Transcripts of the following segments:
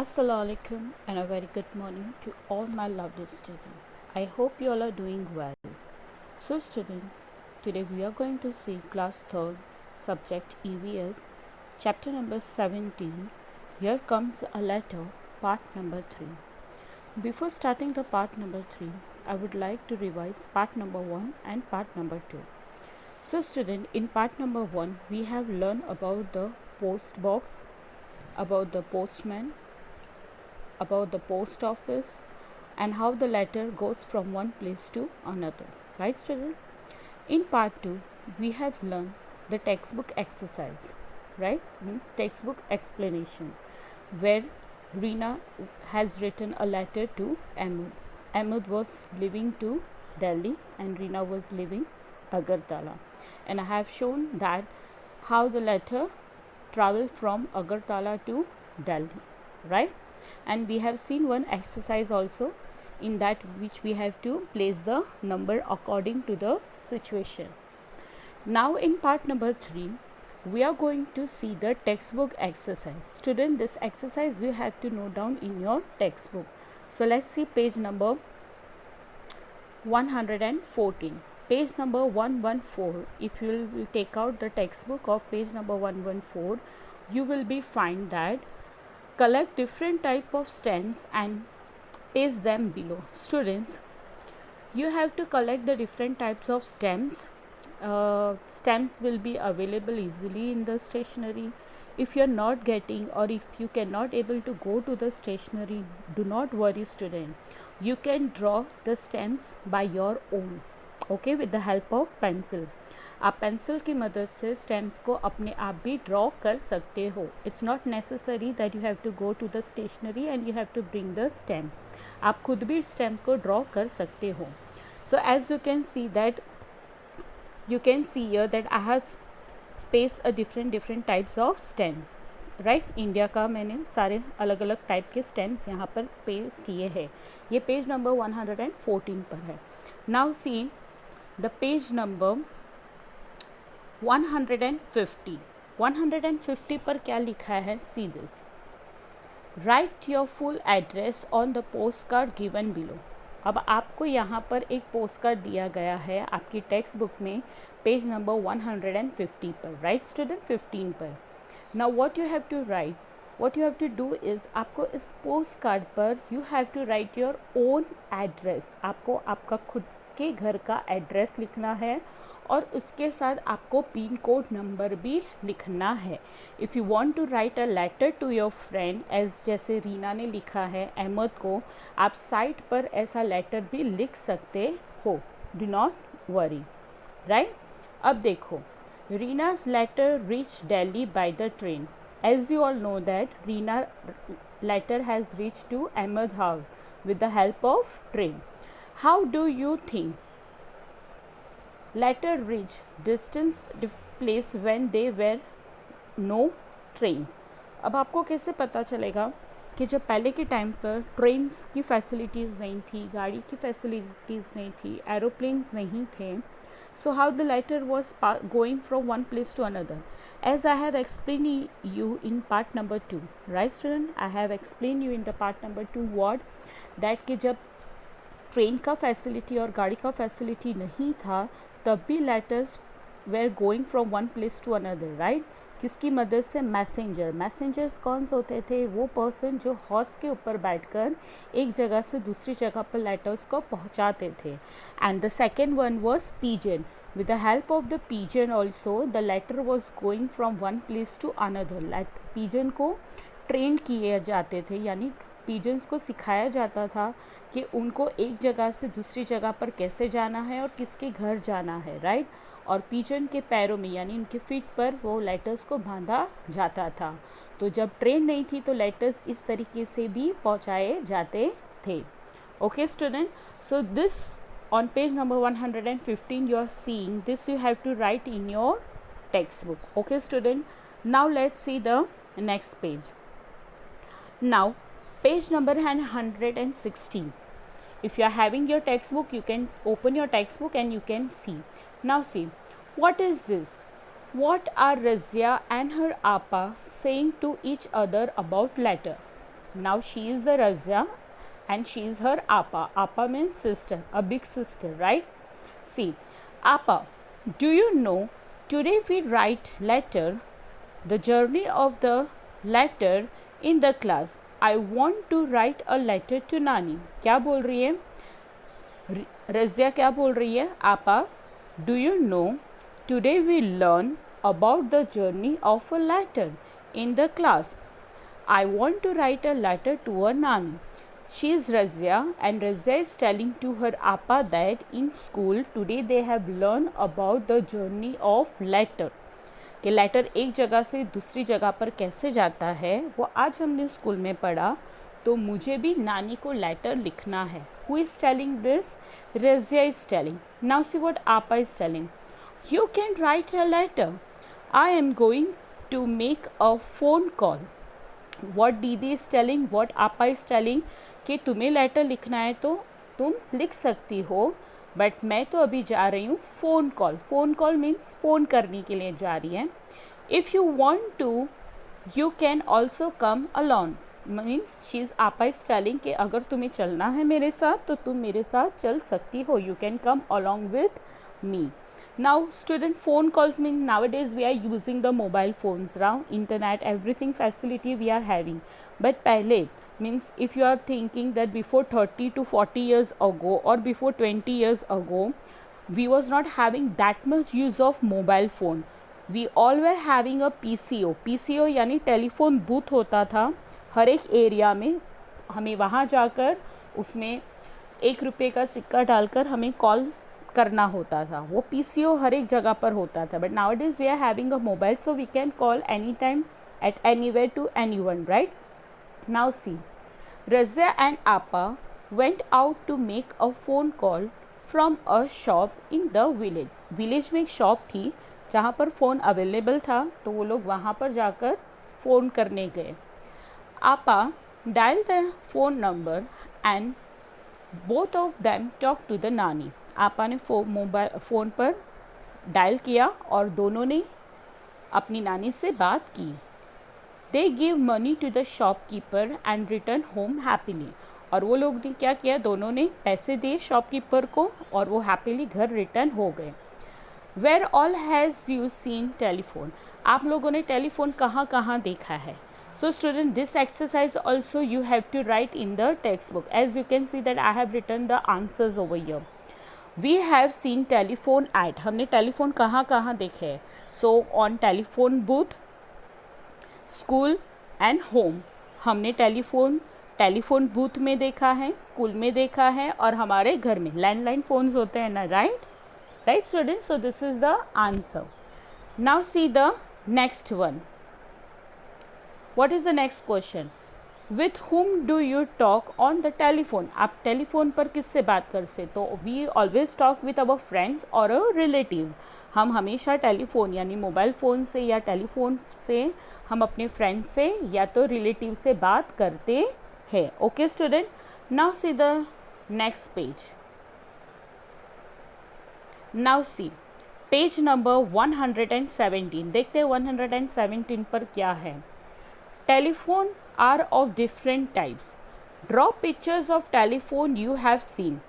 Assalamu alaikum and a very good morning to all my lovely students. I hope you all are doing well. So student, today we are going to see class 3rd subject EVS chapter number 17. Here comes a letter part number 3. Before starting the part number 3, I would like to revise part number 1 and part number 2. So student, in part number 1 we have learned about the post box, about the postman, about the post office, and how the letter goes from one place to another. Right student? In part 2 we have learned the textbook exercise, right? Means textbook explanation, where Reena has written a letter to Ahmed. Ahmed was living to Delhi and Reena was living Agartala, and I have shown that how the letter traveled from Agartala to Delhi, right? And we have seen one exercise also, in that which we have to place the number according to the situation. Now in part number 3 we are going to see the textbook exercise. Student, this exercise you have to note down in your textbook. So let's see page number 114. Page number 114, if you will take out the textbook of page number 114, you will be find that collect different type of stems and paste them below. Students, you have to collect the different types of stems. Stems will be available easily in the stationery. If you are not getting, or if you cannot able to go to the stationery, do not worry student, you can draw the stems by your own, okay, with the help of pencil. आप pencil की मदद से stems को अपने आप भी draw कर सकते हो. It's not necessary that you have to go to the stationery and you have to bring the stem. आप खुद भी स्टेम को ड्रॉ कर सकते हो. So as you can see that, you can see here that I have spaced a different types of stem, right? India का मैंने सारे अलग अलग टाइप के स्टेम्स यहाँ पर पेस्ट किए हैं. ये पेज नंबर 114 पर है. Now see the page number 150. 150 पर क्या लिखा है? See this. Right your full address on the post card given below. अब आपको यहाँ पर एक पोस्ट कार्ड दिया गया है आपकी टेक्स्ट बुक में पेज नंबर 150 पर, राइट स्टूडेंट? 15 पर. Now what you have to write, what you have to do is, आपको इस पोस्ट कार्ड पर you have to write your own address. आपको आपका खुद के घर का एड्रेस लिखना है और उसके साथ आपको पिन कोड नंबर भी लिखना है. If you want to write a letter to your friend, as जैसे रीना ने लिखा है अहमद को, आप साइट पर ऐसा लेटर भी लिख सकते हो. Do not worry, right? अब देखो, रीना's letter reached Delhi by the train. As you all know that Reena letter has reached to Ahmed house with the help of train. How do you think letter reach distance place when they were no trains? अब आपको कैसे पता चलेगा कि जब पहले के time पर ट्रेन्स की फैसिलिटीज़ नहीं थी, गाड़ी की फैसिलिटीज़ नहीं थी, एरोप्लेन्स नहीं थे. So how the letter was going from one place to another? As I have explained you in part number 2, right student? I have explained you in the part number 2 what that कि जब train का facility और गाड़ी का facility नहीं था तब भी letters were going from one place to another, right? किसकी मदद से? मैसेंजर. मैसेंजर्स कौन से होते थे? वो पर्सन जो हॉर्स के ऊपर बैठकर एक जगह से दूसरी जगह पर लेटर्स को पहुंचाते थे. And the second one was pigeon. With the help of the pigeon also, the letter was going from one place to another. pigeon को ट्रेन किए जाते थे, यानी pigeons को सिखाया जाता था कि उनको एक जगह से दूसरी जगह पर कैसे जाना है और किसके घर जाना है, राइट? और pigeon के पैरों में यानी उनके फीट पर वो लेटर्स को बांधा जाता था. तो जब ट्रेन नहीं थी तो लेटर्स इस तरीके से भी पहुँचाए जाते थे. Okay student, so this on page number 115 you are seeing this, you have to write in your textbook. Okay student, now let's see the next page. Now page number 116. If you are having your textbook, you can open your textbook and you can see. Now see, what is this? What are Razia and her appa saying to each other about letter? Now she is the Razia and she is her Appa. Appa means sister, a big sister, right? See, Appa, do you know today we write letter, the journey of the letter in the class. I want to write a letter to Nani. क्या बोल रही है रज़िया? क्या बोल रही है? आपा, do you know today we learn about the journey of a letter in the class. I want to write a letter to a Nani. She is Razia and Razia is telling to her Appa that in school today they have learned about the journey of letter. कि letter एक जगह से दूसरी जगह पर कैसे जाता है वो आज हमने स्कूल में पढ़ा, तो मुझे भी नानी को लेटर लिखना है. Who is telling this? Razia is telling. Now see what Appa is telling. You can write a letter. I am going to make a phone call. What Didi is telling, what Appa is telling कि तुम्हें letter लिखना है तो तुम लिख सकती हो, but मैं तो अभी जा रही हूँ phone call. Phone call means phone करने के लिए जा रही है. If you want to you can also come alone. Means she is Appa is telling कि अगर तुम्हें चलना है मेरे साथ तो तुम मेरे साथ चल सकती हो. You can come along with me. Now student, phone calls mean nowadays we are using the mobile phones, now internet, everything facility we are having. But पहले means if you are thinking that before 30 to 40 years ago or before 20 years ago we was not having that much use of mobile phone. We all were having a PCO. PCO यानी telephone booth होता था हर एक area में. हमें वहाँ जाकर उसमें ₹1 का सिक्का डालकर हमें कॉल करना होता था. वो PCO हर एक जगह पर होता था. But now days we are having a mobile, so we can call any time at anywhere to anyone, right? Now see, Razia and Appa went out to make a phone call from a shop in the village. Village में एक shop थी जहाँ पर phone available था, तो वो लोग वहाँ पर जाकर फ़ोन करने गए. Appa dialed the phone number and both of them talked to the Nani. आपा ने मोबाइल फ़ोन पर डायल किया और दोनों ने अपनी नानी से बात की. They give money to the shopkeeper and return home happily. और वो लोग ने क्या किया, दोनों ने पैसे दिए शॉपकीपर को और वो हैप्पीली घर रिटर्न हो गए. Where all has you seen telephone. आप लोगों ने टेलीफोन कहाँ कहाँ देखा है? So student, this exercise also you have to write in the textbook. As you can see that I have written the answers over here. We have seen telephone at. हमने telephone कहाँ कहाँ देखे हैं? So on telephone booth, school and home. हमने telephone booth में देखा है, school में देखा है और हमारे घर में लैंडलाइन फ़ोन्स होते हैं ना, right student? So this is the answer. Now see the next one. What is the next question? With whom do you talk on the telephone? आप टेलीफोन पर किससे बात करते? तो we always talk with our friends or our relatives. हम हमेशा telephone यानी mobile phone से या टेलीफोन से हम अपने फ्रेंड्स से या तो रिलेटिव से बात करते हैं. Okay student, now see the next page. Now see page number 117. देखते हैं 117 पर क्या है. Telephone are of different types. Draw pictures of telephone you have seen.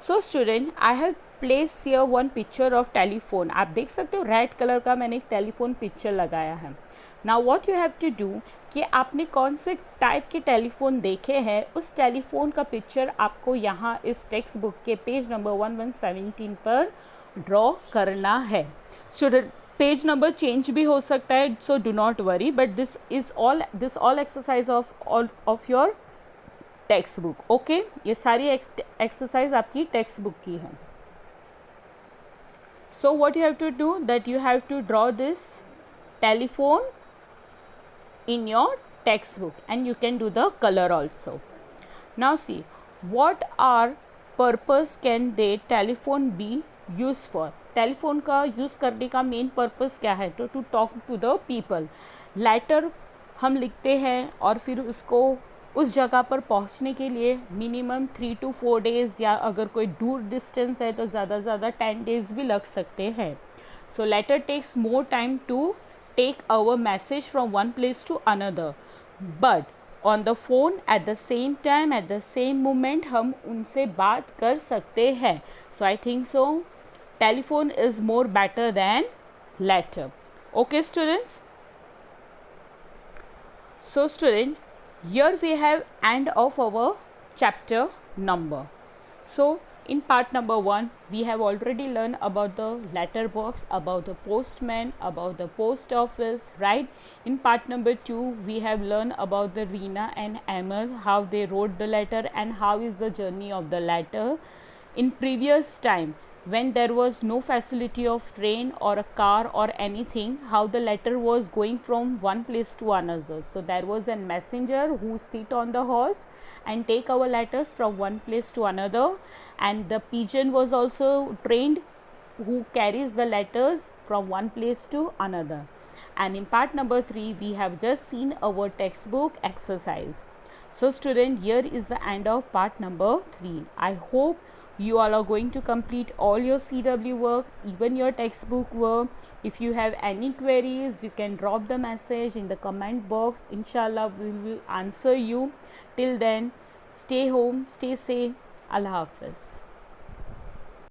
So student, I have placed here one picture of telephone. आप देख सकते हो red colour का मैंने एक टेलीफोन पिक्चर लगाया है. Now what you have to do कि आपने कौन से टाइप के टेलीफोन देखे हैं, उस टेलीफोन का पिक्चर आपको यहाँ इस टेक्स्ट बुक के पेज नंबर 1117 पर ड्रॉ करना है. स्टूडेंट, पेज नंबर चेंज भी हो सकता है, so do not worry, but this all exercise of your text book. Okay, ये सारी एक्सरसाइज आपकी टेक्स्ट बुक की है. So what you have to do that you have to draw this telephone in your textbook and you can do the color also. Now see, what are purpose can the telephone be used for? Telephone का use करने का main purpose क्या है? तो to talk to the people. Letter हम लिखते हैं और फिर उसको उस जगह पर पहुंचने के लिए मिनिमम 3 to 4 days या अगर कोई दूर डिस्टेंस है तो ज़्यादा 10 days भी लग सकते हैं. So letter takes more time to take our message from one place to another, but on the phone at the same time, at the same moment हम उनसे बात कर सकते हैं. So I think so telephone is more better than letter. Okay students. So student, here we have end of our chapter number. So in part number 1 we have already learned about the letter box, about the postman, about the post office, right? In part number 2 we have learned about the Reena and Emil, how they wrote the letter and how is the journey of the letter. In previous time, when there was no facility of train or a car or anything, how the letter was going from one place to another. So there was a messenger who sit on the horse and take our letters from one place to another, and the pigeon was also trained who carries the letters from one place to another. And in part number 3 we have just seen our textbook exercise. So student, here is the end of part number 3. I hope you all are going to complete all your CW work, even your textbook work. If you have any queries, you can drop the message in the comment box. Inshallah, we will answer you. Till then, stay home, stay safe. Allah Hafiz.